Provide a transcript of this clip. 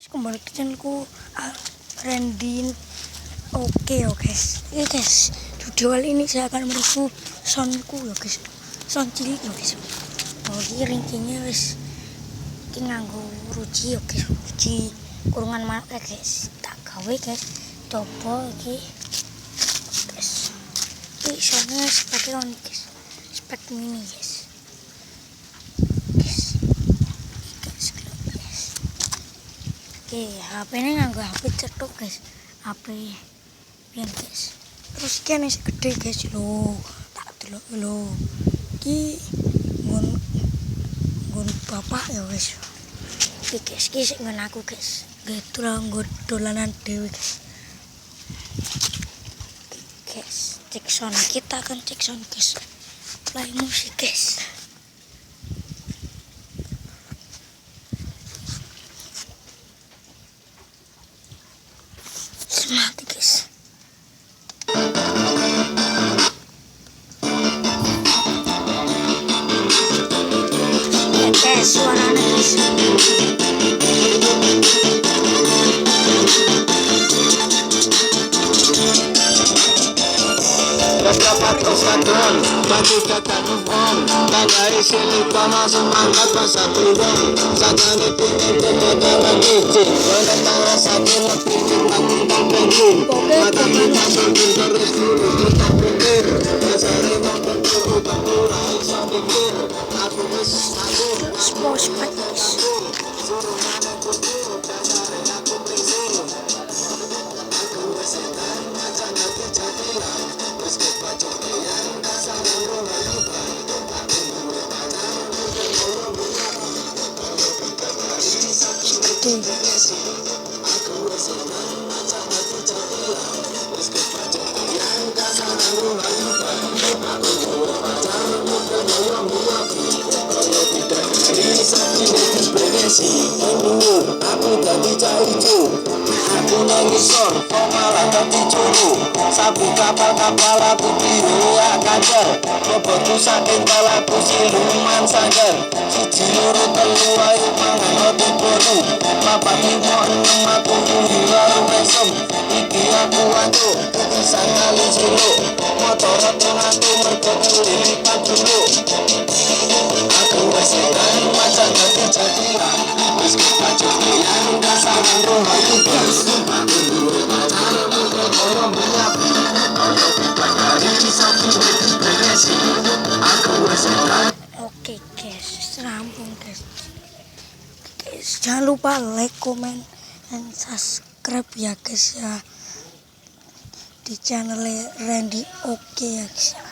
Kembali ke channelku Randy. Oke guys. Ini guys, video kali ini saya akan mereview soundku ya guys. Sound cilik ya guys. Oh, ini ringkingnya wis iki nganggo ruji ya guys. Ruji kurungan manuk ya guys. Tak gawe guys. Coba iki. Guys. Iki soundnya seperti on guys. Spek mini guys. Oke, HP ini nganggo HP cetok guys. HP pian guys. Terus iki ana sing gede guys lho. Tak delok lho. Iki nggon bapak ya guys. Iki guys, iki sing nggon aku guys. Gitu lah nggon dolanan dhewe guys. Guys, cek sound kita akan cek sound guys. Play musik guys. Mati guys. Ya guys, suaranya guys. Dapat kesadaran, bantu kata move on. Tandai silikon semangat masa turun. Sajane putih teman izin. Menentang sakit lebih tentang bensin. Mata kita sambil terus dulu kita pikir. Dasari membentur utang murah bisa pikir. Aku wis aku Sport guys. surungan kutir. Dasari aku prinsip. Aku wis edan macam hati jadian. Aku jadi caicu, aku nangisor, kau malah jadi curu. Sabu kapal-kapal aku diruak kajar. Robotku saking balaku siluman sajar. Siji loro telu ayu mangan roti bolu. Papat lima enam aku kuyu lalu mesem. Iki aku antuk, kepisan kali ciluk. Motor aku mergo kelilipan dulu. Aku wis edan macam hati jadian. Wis kepacut yang kasangan roh hati gas. Aku duwe pacar muka orang minyak. Oke guys, rampung guys. Guys, jangan lupa like, comment, dan subscribe ya guys ya di channel Randy. Oke ya guys.